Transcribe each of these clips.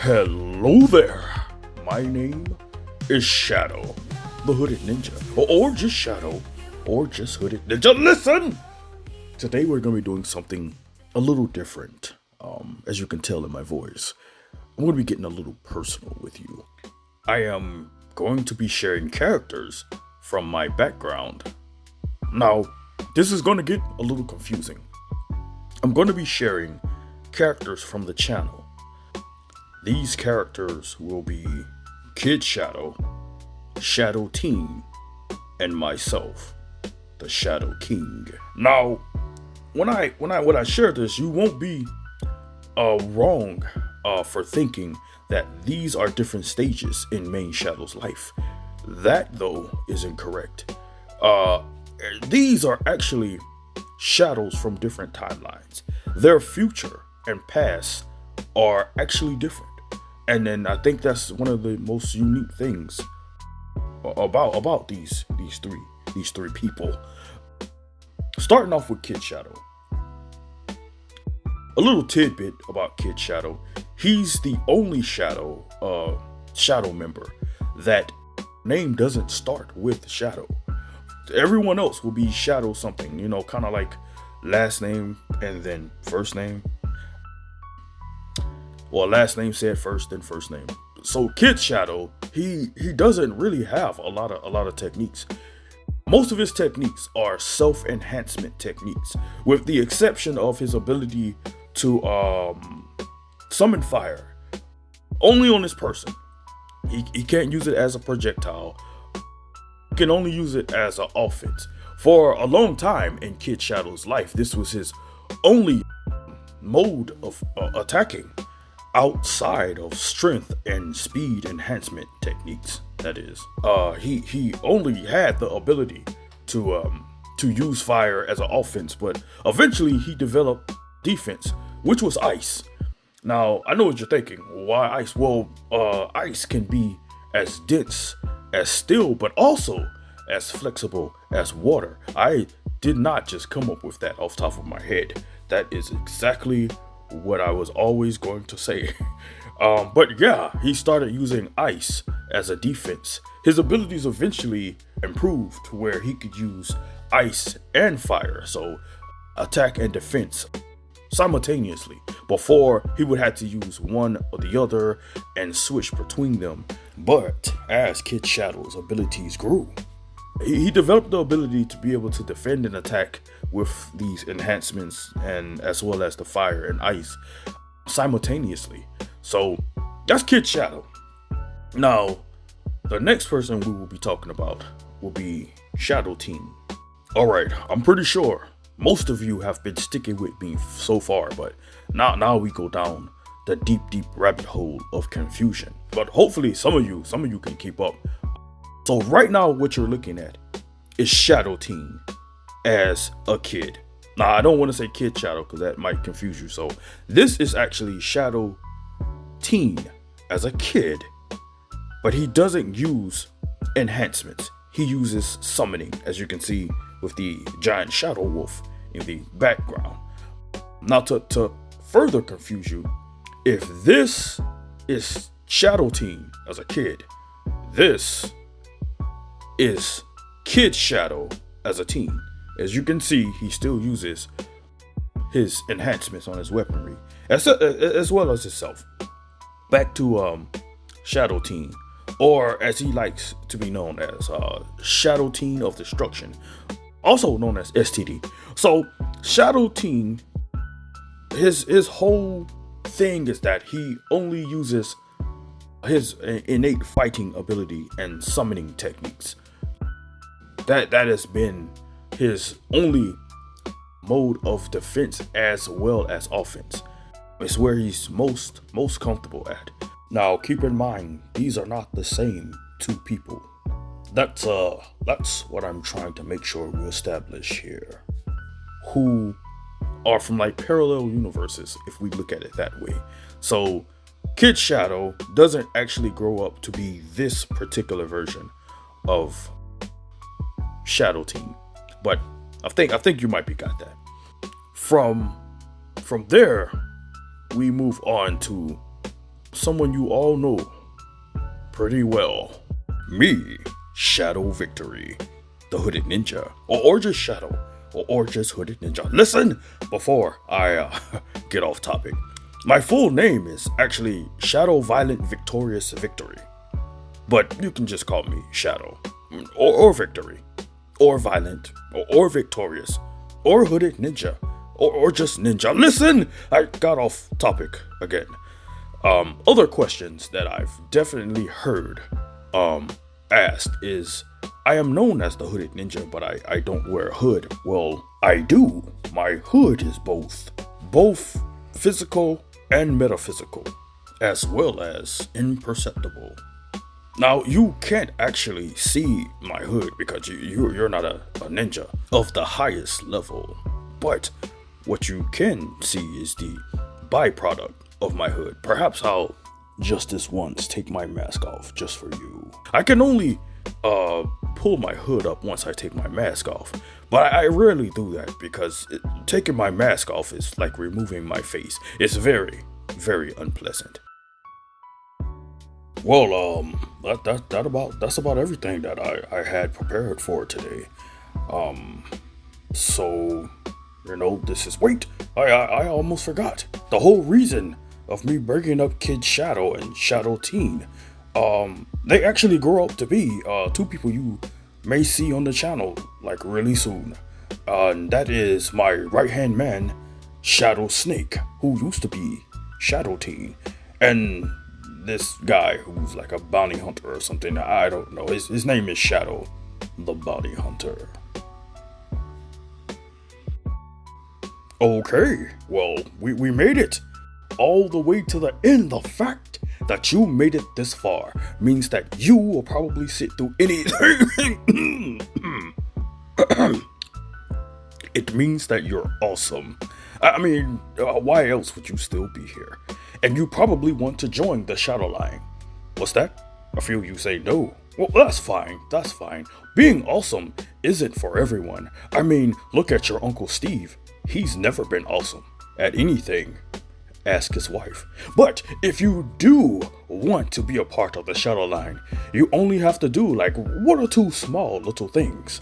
Hello there. My name is Shadow, the Hooded Ninja, or just Shadow, or just Hooded Ninja. Listen! Today we're going to be doing something a little different. As you can tell in my voice, I'm going to be getting a little personal with you. I am going to be sharing characters from my background. Now, this is going to get a little confusing. I'm going to be sharing characters from the channel. These characters will be Kid Shadow, Shadow Teen, and myself, the Shadow King. Now, when I share this, you won't be wrong for thinking that these are different stages in main Shadow's life. That, though, is incorrect. These are actually shadows from different timelines. Their future and past are actually different. And then I think that's one of the most unique things about these three people. Starting off with Kid Shadow. A little tidbit about Kid Shadow. He's the only Shadow member that name doesn't start with Shadow. Everyone else will be Shadow something, kind of like last name and then first name. Well, last name said first, then first name. So Kid Shadow, he doesn't really have a lot of techniques. Most of his techniques are self-enhancement techniques, with the exception of his ability to summon fire only on his person. He can't use it as a projectile. He can only use it as an offense. For a long time in Kid Shadow's life, this was his only mode of attacking outside of strength and speed enhancement techniques. That is, he only had the ability to use fire as an offense, but eventually he developed defense, which was ice. Now, I know what you're thinking. Why ice? Well, ice can be as dense as steel, but also as flexible as water. I did not just come up with that off the top of my head. That is exactly what I was always going to say. But yeah, he started using ice as a defense. His abilities eventually improved to where he could use ice and fire, so attack and defense simultaneously. Before, he would have to use one or the other and switch between them. But as Kid Shadow's abilities grew, he developed the ability to be able to defend and attack with these enhancements, and as well as the fire and ice simultaneously. So that's Kid Shadow. Now, the next person we will be talking about will be Shadow Teen. Alright, I'm pretty sure most of you have been sticking with me so far, but now we go down the deep rabbit hole of confusion. But hopefully some of you can keep up. So right now what you're looking at is Shadow Teen as a kid. Now, I don't want to say Kid Shadow because that might confuse you. So this is actually Shadow Teen as a kid, but he doesn't use enhancements. He uses summoning, as you can see with the giant shadow wolf in the background. Now, to further confuse you, if this is Shadow Teen as a kid, this is Kid Shadow as a teen. As you can see, he still uses his enhancements on his weaponry, as well as himself. Back to Shadow Teen, or as he likes to be known as, Shadow Teen of Destruction, also known as STD. So Shadow Teen, his whole thing is that he only uses his innate fighting ability and summoning techniques. That has been his only mode of defense as well as offense. It's where he's most comfortable at. Now, keep in mind, these are not the same two people. That's what I'm trying to make sure we establish here. Who are from like parallel universes, if we look at it that way. So Kid Shadow doesn't actually grow up to be this particular version of Shadow Teen, but I think you might be got that. From there, we move on to someone you all know pretty well. Me, Shadow Victory, the Hooded Ninja, or just Shadow, or just Hooded Ninja. Listen, before I get off topic, my full name is actually Shadow Violent Victorious Victory, but you can just call me Shadow, or Victory, or Violent, or Victorious, or Hooded Ninja, or just Ninja. Listen, I got off topic again. Other questions that I've definitely heard asked is, I am known as the Hooded Ninja, but I don't wear a hood. Well, I do. My hood is both physical and metaphysical, as well as imperceptible. Now, you can't actually see my hood because you're not a ninja of the highest level, but what you can see is the byproduct of my hood. Perhaps I'll just this once take my mask off just for you. I can only pull my hood up once I take my mask off, but I rarely do that because taking my mask off is like removing my face. It's very, very unpleasant. Well, that's about everything that I had prepared for today. So, this is, wait, I almost forgot. The whole reason of me bringing up Kid Shadow and Shadow Teen, they actually grow up to be two people you may see on the channel like really soon. And that is my right-hand man, Shadow Snake, who used to be Shadow Teen, and this guy who's like a bounty hunter or something. I don't know. His name is Shadow the Bounty Hunter. Okay, well, we made it all the way to the end. The fact that you made it this far means that you will probably sit through anything. It means that you're awesome. I mean, why else would you still be here? And you probably want to join the Shadow Line. What's that? I feel you say no. Well, that's fine. That's fine. Being awesome isn't for everyone. I mean, look at your Uncle Steve. He's never been awesome at anything. Ask his wife. But if you do want to be a part of the Shadow Line, you only have to do like one or two small little things.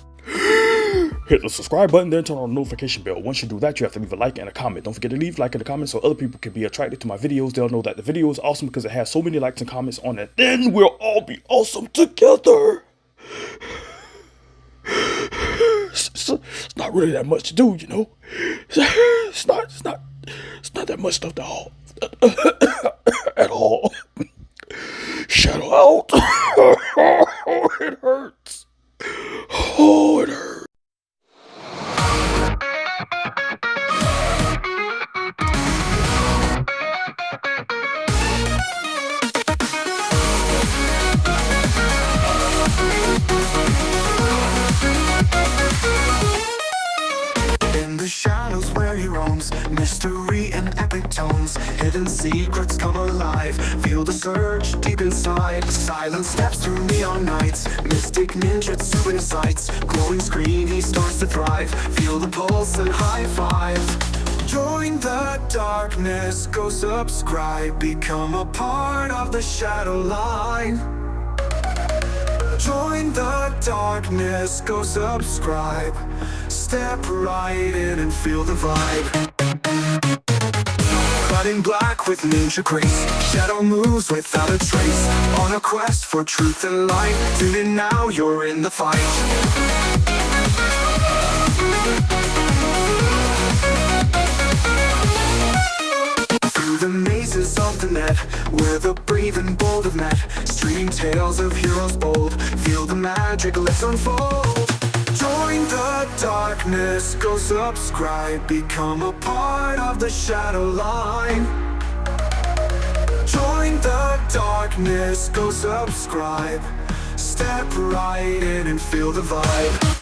Hit the subscribe button, then turn on the notification bell. Once you do that, you have to leave a like and a comment. Don't forget to leave a like and a comment so other people can be attracted to my videos. They'll know that the video is awesome because it has so many likes and comments on it. Then we'll all be awesome together. It's not really that much to do, It's not that much stuff at all. Shadow out. It hurts. Oh, it hurts. In the shadows where he roams, mystery and epic tones, hidden secrets come alive. Feel the surge deep inside. Silent steps through neon nights, mystic ninjutsu insights. Glowing screen, he starts to thrive. Feel the pulse and high five. Join the darkness, go subscribe. Become a part of the Shadow Line. Join the darkness, go subscribe. Step right in and feel the vibe. Clad in black with ninja grace, Shadow moves without a trace. On a quest for truth and light, tune in now, you're in the fight. Through the mazes of the net, where the brave and bold have met, streaming tales of heroes bold, feel the magic, let's unfold. Join the darkness, go subscribe. Become a part of the Shadow Line. Join the darkness, go subscribe. Step right in and feel the vibe.